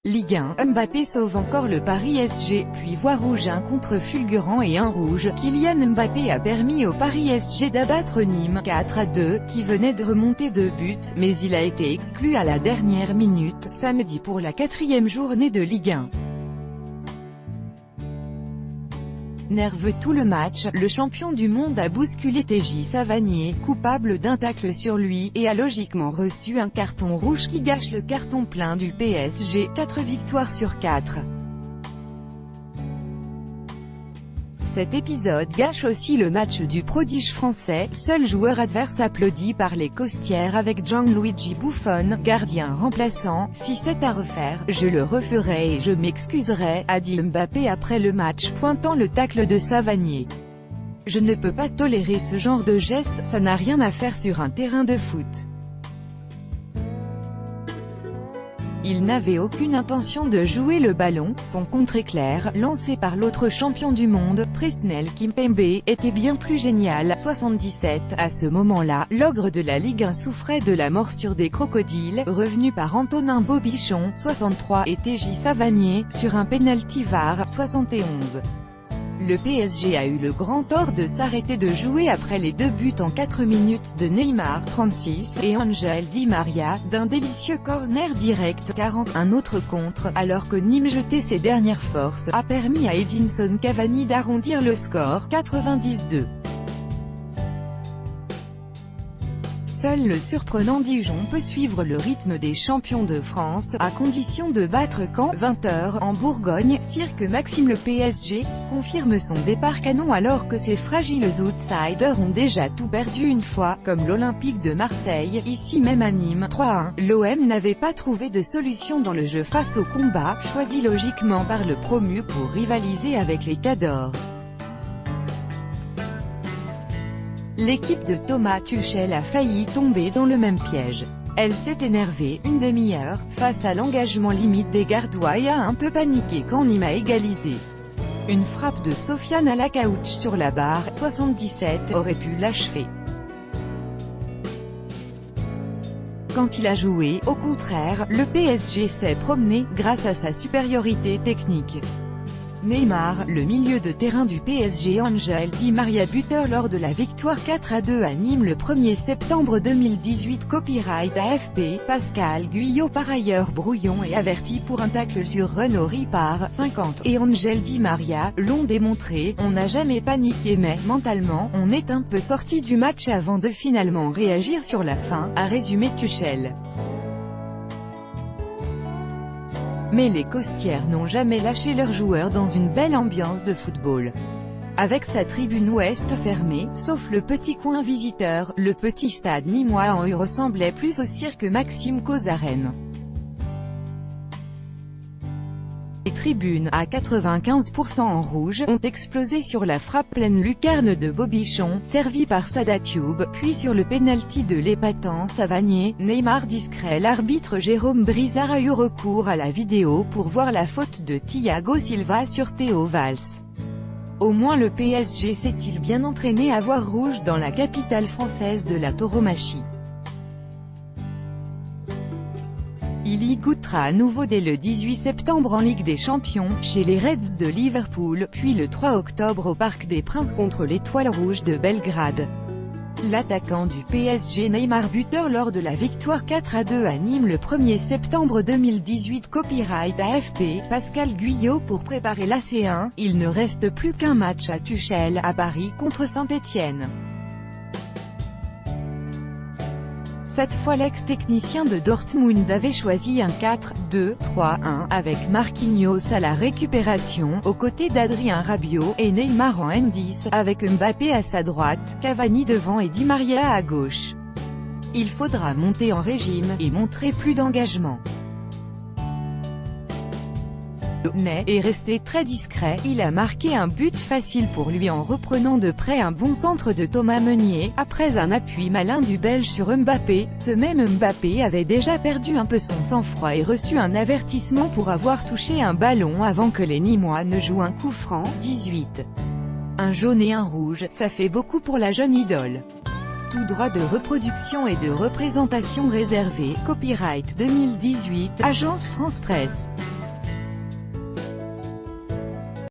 Ligue 1, Mbappé sauve encore le Paris SG, puis voit rouge. Un contre fulgurant et un rouge. Kylian Mbappé a permis au Paris SG d'abattre Nîmes 4-2, qui venait de remonter 2 buts, mais il a été exclu à la dernière minute, samedi pour la 4e journée de Ligue 1. Nerveux tout le match, le champion du monde a bousculé TJ Savanier, coupable d'un tacle sur lui, et a logiquement reçu un carton rouge qui gâche le carton plein du PSG, 4 victoires sur 4. Cet épisode gâche aussi le match du prodige français, seul joueur adverse applaudi par les costières avec Gianluigi Buffon, gardien remplaçant. Si c'est à refaire, je le referai et je m'excuserai, a dit Mbappé après le match, pointant le tacle de Savanier. Je ne peux pas tolérer ce genre de geste, ça n'a rien à faire sur un terrain de foot. Il n'avait aucune intention de jouer le ballon, son contre-éclair, lancé par l'autre champion du monde, Presnel Kimpembe, était bien plus génial. 77. À ce moment-là, l'ogre de la Ligue 1 souffrait de la morsure des crocodiles, revenu par Antonin Bobichon, 63, et TJ Savanier, sur un penalty VAR, 71. Le PSG a eu le grand tort de s'arrêter de jouer après les 2 buts en 4 minutes de Neymar, 36, et Angel Di Maria, d'un délicieux corner direct, 40. Un autre contre, alors que Nîmes jetait ses dernières forces, a permis à Edinson Cavani d'arrondir le score, 92. Seul le surprenant Dijon peut suivre le rythme des champions de France, à condition de battre Caen, 20h, en Bourgogne. Cirque Maxime. Le PSG confirme son départ canon alors que ses fragiles outsiders ont déjà tout perdu une fois, comme l'Olympique de Marseille, ici même à Nîmes, 3-1. L'OM n'avait pas trouvé de solution dans le jeu face au combat, choisi logiquement par le promu pour rivaliser avec les Cadors. L'équipe de Thomas Tuchel a failli tomber dans le même piège. Elle s'est énervée, une demi-heure, face à l'engagement limite des Gardois et a un peu paniqué quand Nîmes a égalisé. Une frappe de Sofiane Alacaouch sur la barre, 77, aurait pu l'achever. Quand il a joué, au contraire, le PSG s'est promené, grâce à sa supériorité technique. Neymar, le milieu de terrain du PSG. Angel Di Maria, buteur lors de la victoire 4-2 à Nîmes le 1er septembre 2018. Copyright AFP. Pascal Guyot, par ailleurs brouillon et averti pour un tacle sur Renaud Ripard, 50, et Angel Di Maria, l'ont démontré. On n'a jamais paniqué mais, mentalement, on est un peu sorti du match avant de finalement réagir sur la fin, a résumé Tuchel. Mais les costières n'ont jamais lâché leurs joueurs dans une belle ambiance de football. Avec sa tribune ouest fermée, sauf le petit coin visiteur, le petit stade nîmois en U ressemblait plus au Cirque Maxime qu'aux arènes. Les tribunes, à 95% en rouge, ont explosé sur la frappe pleine lucarne de Bobichon, servi par Sadatube, puis sur le pénalty de l'épatant Savanier. Neymar discret. L'arbitre Jérôme Brizard a eu recours à la vidéo pour voir la faute de Thiago Silva sur Théo Valls. Au moins le PSG s'est-il bien entraîné à voir rouge dans la capitale française de la tauromachie. Il y goûtera à nouveau dès le 18 septembre en Ligue des Champions, chez les Reds de Liverpool, puis le 3 octobre au Parc des Princes contre l'Étoile Rouge de Belgrade. L'attaquant du PSG Neymar, buteur lors de la victoire 4-2 à Nîmes le 1er septembre 2018. Copyright AFP. Pascal Guyot. Pour préparer la C1, il ne reste plus qu'un match à Tuchel, à Paris, contre Saint-Étienne. Cette fois l'ex-technicien de Dortmund avait choisi un 4-2-3-1, avec Marquinhos à la récupération, aux côtés d'Adrien Rabiot, et Neymar en M10, avec Mbappé à sa droite, Cavani devant et Di Maria à gauche. Il faudra monter en régime, et montrer plus d'engagement. Est resté très discret, il a marqué un but facile pour lui en reprenant de près un bon centre de Thomas Meunier, après un appui malin du Belge sur Mbappé. Ce même Mbappé avait déjà perdu un peu son sang-froid et reçu un avertissement pour avoir touché un ballon avant que les Nîmois ne jouent un coup franc, 18. Un jaune et un rouge, ça fait beaucoup pour la jeune idole. Tout droit de reproduction et de représentation réservé, copyright 2018, Agence France Presse.